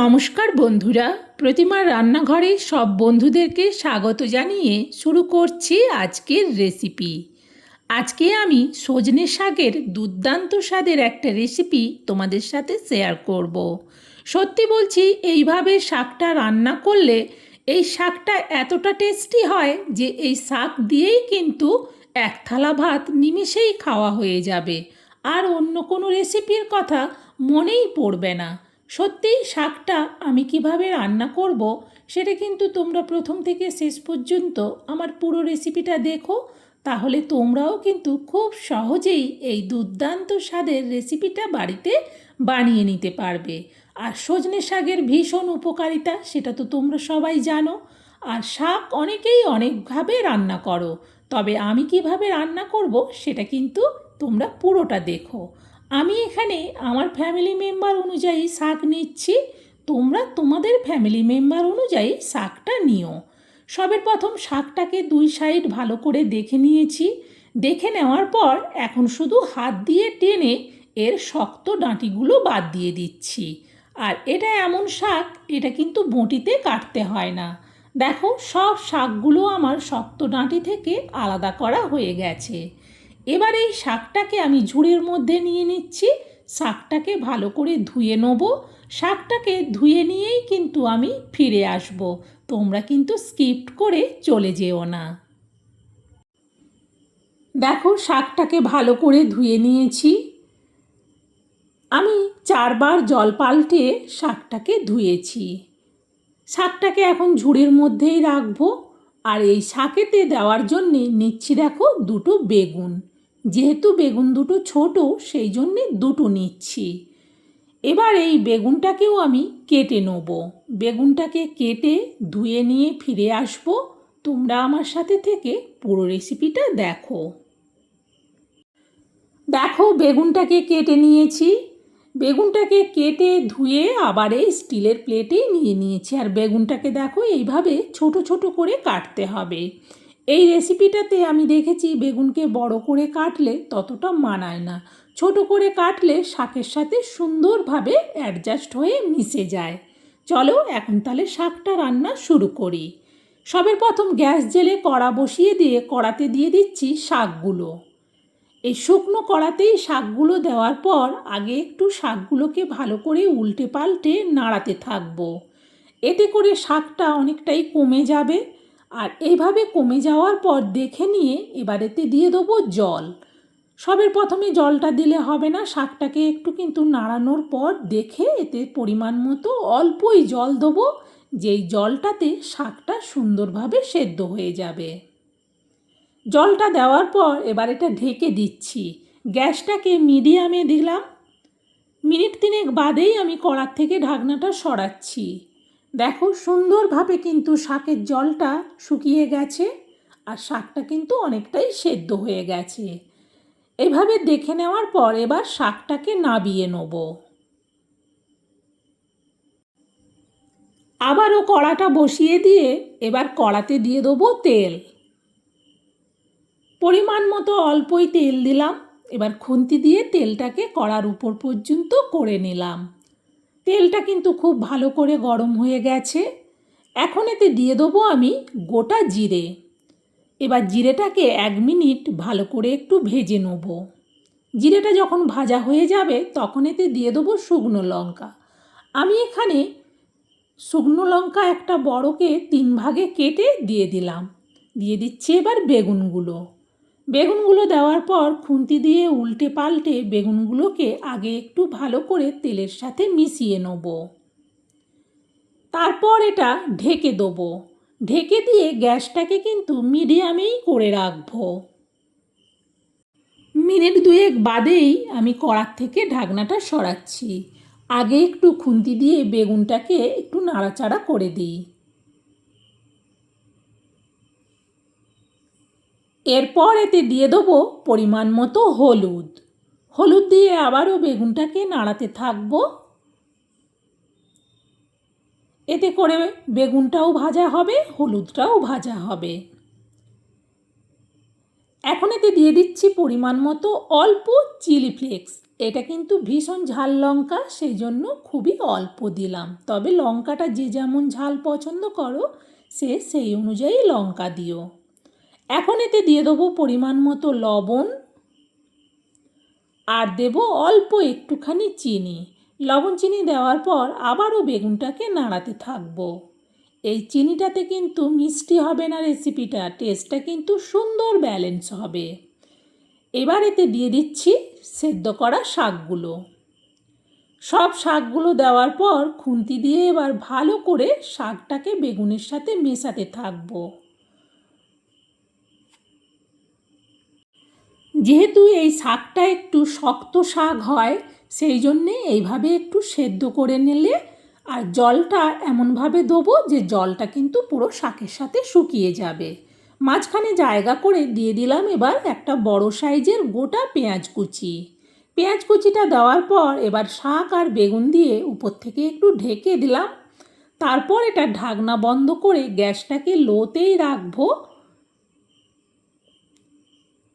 নমস্কার বন্ধুরা, প্রতিমার রান্নাঘরে সব বন্ধুদেরকে স্বাগত জানিয়ে শুরু করছি আজকের রেসিপি। আজকে আমি সজনে শাকের দুর্দান্ত স্বাদের একটা রেসিপি তোমাদের সাথে শেয়ার করব। সত্যি বলছি, এইভাবে শাকটা রান্না করলে এই শাকটা এতটা টেস্টি হয় যে এই শাক দিয়েই কিন্তু এক থালা ভাত নিমেষেই খাওয়া হয়ে যাবে, আর অন্য কোনো রেসিপির কথা মনেই পড়বে না। সত্যিই শাকটা আমি কিভাবে রান্না করব সেটা কিন্তু তোমরা প্রথম থেকে শেষ পর্যন্ত আমার পুরো রেসিপিটা দেখো, তাহলে তোমরাও কিন্তু খুব সহজেই এই দুর্দান্ত স্বাদের রেসিপিটা বাড়িতে বানিয়ে নিতে পারবে। আর সজনে শাকের ভীষণ উপকারিতা সেটা তো তোমরা সবাই জানো। আর শাক অনেকেই অনেকভাবে রান্না করো, তবে আমি কিভাবে রান্না করব সেটা কিন্তু তোমরা পুরোটা দেখো। আমি এখানে আমার ফ্যামিলি মেম্বার অনুযায়ী শাক নিচ্ছি, তোমরা তোমাদের ফ্যামিলি মেম্বার অনুযায়ী শাকটা নিও। সবের প্রথম শাকটাকে দুই সাইড ভালো করে দেখে নিয়েছি। দেখে নেওয়ার পর এখন শুধু হাত দিয়ে টেনে এর শক্ত ডাঁটিগুলো বাদ দিয়ে দিচ্ছি। আর এটা এমন শাক, এটা কিন্তু বঁটিতে কাটতে হয় না। দেখো, সব শাকগুলো আমার শক্ত ডাঁটি থেকে আলাদা করা হয়ে গেছে। এবার এই শাকটাকে আমি ঝুড়ির মধ্যে নিয়ে নিচ্ছি। শাকটাকে ভালো করে ধুয়ে নেব। শাকটাকে ধুয়ে নিয়েই কিন্তু আমি ফিরে আসব, তোমরা কিন্তু স্কিপ করে চলে যেও না। দেখো, শাকটাকে ভালো করে ধুয়ে নিয়েছি। আমি 4 বার জল পাল্টে শাকটাকে ধুয়েছি। শাকটাকে এখন ঝুড়ির মধ্যেই রাখবো। আর এই শাকেতে দেওয়ার জন্যে নিচ্ছি দেখো দুটো বেগুন। যেহেতু বেগুন দুটো ছোট, সেই জন্যে দুটো নিচ্ছি। এবার এই বেগুনটাকেও আমি কেটে নেব। বেগুনটাকে কেটে ধুয়ে নিয়ে ফিরে আসব। তোমরা আমার সাথে থেকে পুরো রেসিপিটা দেখো। দেখো, বেগুনটাকে কেটে নিয়েছি। বেগুনটাকে কেটে ধুয়ে আবার এই স্টিলের প্লেটেই নিয়ে নিয়েছি। আর বেগুনটাকে দেখো এইভাবে ছোট ছোট করে কাটতে হবে। এই রেসিপিটাতে আমি দেখেছি বেগুনকে বড় করে কাটলে ততটা মানায় না, ছোট করে কাটলে শাকের সাথে সুন্দরভাবে অ্যাডজাস্ট হয়ে মিশে যায়। চলো এখন তাহলে শাকটা রান্না শুরু করি। সবের প্রথম গ্যাস জেলে কড়া বসিয়ে দিয়ে কড়াতে দিয়ে দিচ্ছি শাকগুলো। এই শুকনো কড়াতেই শাকগুলো দেওয়ার পর আগে একটু শাকগুলোকে ভালো করে উল্টে পাল্টে নাড়াতে থাকবো। এতে করে শাকটা অনেকটাই কমে যাবে। আর এইভাবে কমে যাওয়ার পর দেখে নিয়ে এবার এতে দিয়ে দেবো জল। সবের প্রথমে জলটা দিলে হবে না, শাকটাকে একটু কিন্তু নাড়ানোর পর দেখে এতে পরিমাণ মতো অল্পই জল দেবো, যেই জলটাতে শাকটা সুন্দরভাবে সেদ্ধ হয়ে যাবে। জলটা দেওয়ার পর এবার এটা ঢেকে দিচ্ছি। গ্যাসটাকে মিডিয়ামে দিলাম। মিনিট 3 বাদেই আমি কড়ার থেকে ঢাকনাটা সরাচ্ছি। দেখো, সুন্দরভাবে কিন্তু শাকের জলটা শুকিয়ে গেছে আর শাকটা কিন্তু অনেকটাই সেদ্ধ হয়ে গেছে। এভাবে দেখে নেওয়ার পর এবার শাকটাকে নাবিয়ে নেব। আবারও কড়াটা বসিয়ে দিয়ে এবার কড়াতে দিয়ে দেবো তেল। পরিমাণ মতো অল্পই তেল দিলাম। এবার খুন্তি দিয়ে তেলটাকে কড়ার উপর পর্যন্ত করে নিলাম। তেলটা কিন্তু খুব ভালো করে গরম হয়ে গেছে। এখন এতে দিয়ে দেবো আমি গোটা জিরে। এবার জিরেটাকে 1 মিনিট ভালো করে একটু ভেজে নেব। জিরেটা যখন ভাজা হয়ে যাবে তখন এতে দিয়ে দেবো শুকনো লঙ্কা। আমি এখানে শুকনো লঙ্কা একটা বড়কে 3 ভাগে কেটে দিয়ে দিলাম। দিয়ে দিচ্ছি এবার বেগুনগুলো। বেগুনগুলো দেওয়ার পর খুন্তি দিয়ে উল্টে পাল্টে বেগুনগুলোকে আগে একটু ভালো করে তেলের সাথে মিশিয়ে নেব। তারপর এটা ঢেকে দেবো। ঢেকে দিয়ে গ্যাসটাকে কিন্তু মিডিয়ামেই করে রাখবো। মিনিট 2 বাদেই আমি কড়ার থেকে ঢাকনাটা সরাচ্ছি। আগে একটু খুন্তি দিয়ে বেগুনটাকে একটু নাড়াচাড়া করে দিই। এরপর এতে দিয়ে দেবো পরিমাণ মতো হলুদ। হলুদ দিয়ে আবারও বেগুনটাকে নাড়াতে থাকবো। এতে করে বেগুনটাও ভাজা হবে, হলুদটাও ভাজা হবে। এখন এতে দিয়ে দিচ্ছি পরিমাণ মতো অল্প চিলি ফ্লেক্স। এটা কিন্তু ভীষণ ঝাল লঙ্কা, সেই জন্য খুবই অল্প দিলাম। তবে লঙ্কাটা যে যেমন ঝাল পছন্দ করো সে সেই অনুযায়ী লঙ্কা দিও। এখন এতে দিয়ে দেবো পরিমাণ মতো লবণ আর দেব অল্প একটুখানি চিনি। লবণ চিনি দেওয়ার পর আবারও বেগুনটাকে নাড়াতে থাকবো। এই চিনিটাতে কিন্তু মিষ্টি হবে না রেসিপিটা, টেস্টটা কিন্তু সুন্দর ব্যালেন্স হবে। এবার এতে দিয়ে দিচ্ছি সেদ্ধ করা শাকগুলো। সব শাকগুলো দেওয়ার পর খুন্তি দিয়ে এবার ভালো করে শাকটাকে বেগুনের সাথে মেশাতে থাকবো। যেহেতু এই শাকটা একটু শক্ত শাক হয়, সেই জন্যে এইভাবে একটু সেদ্ধ করে নিলে, আর জলটা এমনভাবে দেবো যে জলটা কিন্তু পুরো শাকের সাথে শুকিয়ে যাবে। মাঝখানে জায়গা করে দিয়ে দিলাম এবার একটা বড় সাইজের গোটা পেঁয়াজ কুচি। পেঁয়াজ কুচিটা দেওয়ার পর এবার শাক আর বেগুন দিয়ে উপর থেকে একটু ঢেকে দিলাম। তারপর এটা ঢাকনা বন্ধ করে গ্যাসটাকে লোতেই রাখবো।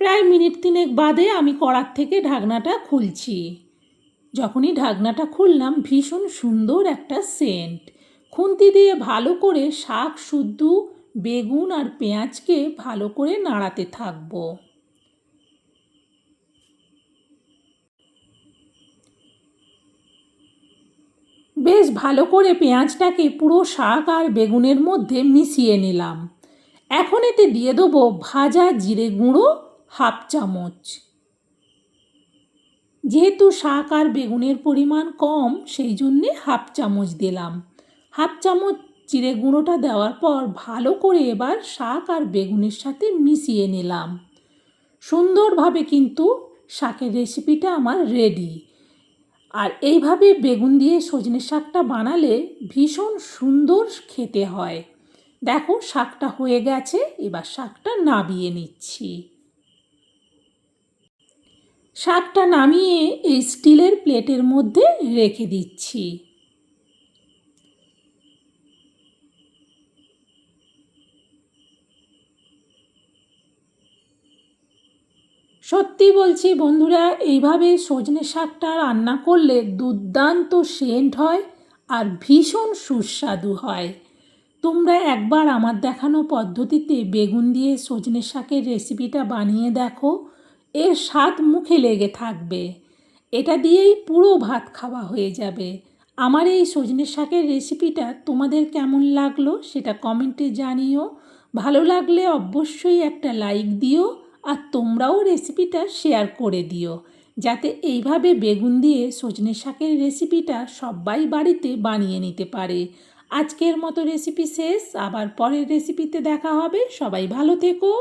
প্রায় মিনিট 3 বাদে আমি কড়ার থেকে ঢাকনাটা খুলছি। যখনই ঢাকনাটা খুললাম ভীষণ সুন্দর একটা সেন্ট। খুন্তি দিয়ে ভালো করে শাক শুদ্ধ বেগুন আর পেঁয়াজকে ভালো করে নাড়াতে থাকবো। বেশ ভালো করে পেঁয়াজটাকে পুরো শাক আর বেগুনের মধ্যে মিশিয়ে নিলাম। এখন এতে দিয়ে দেবো ভাজা জিরে গুঁড়ো 1/2 চামচ। যেহেতু শাক আর বেগুনের পরিমাণ কম সেই জন্যে 1/2 চামচ দিলাম। 1/2 চামচ জিরে গুঁড়োটা দেওয়ার পর ভালো করে এবার শাক আর বেগুনের সাথে মিশিয়ে নিলাম। সুন্দরভাবে কিন্তু শাকের রেসিপিটা আমার রেডি। আর এইভাবে বেগুন দিয়ে সজনে শাকটা বানালে ভীষণ সুন্দর খেতে হয়। দেখো শাকটা হয়ে গেছে, এবার শাকটা নামিয়ে নিচ্ছি। শাকটা নামিয়ে এই স্টিলের প্লেটের মধ্যে রেখে দিচ্ছি। সত্যি বলছি বন্ধুরা, এইভাবে সজনে শাকটা রান্না করলে দুর্দান্ত সেন্ট হয় আর ভীষণ সুস্বাদু হয়। তোমরা একবার আমার দেখানো পদ্ধতিতে বেগুন দিয়ে সজনে শাকের রেসিপিটা বানিয়ে দেখো, এর স্বাদ মুখে লেগে থাকবে। এটা দিয়েই পুরো ভাত খাওয়া হয়ে যাবে। আমার এই সজনে শাকের রেসিপিটা তোমাদের কেমন লাগলো সেটা কমেন্টে জানিও। ভালো লাগলে অবশ্যই একটা লাইক দিও, আর তোমরাও রেসিপিটা শেয়ার করে দিও, যাতে এইভাবে বেগুন দিয়ে সজনে শাকের রেসিপিটা সবাই বাড়িতে বানিয়ে নিতে পারে। আজকের মতো রেসিপি শেষ, আবার পরের রেসিপিতে দেখা হবে। সবাই ভালো থেকো।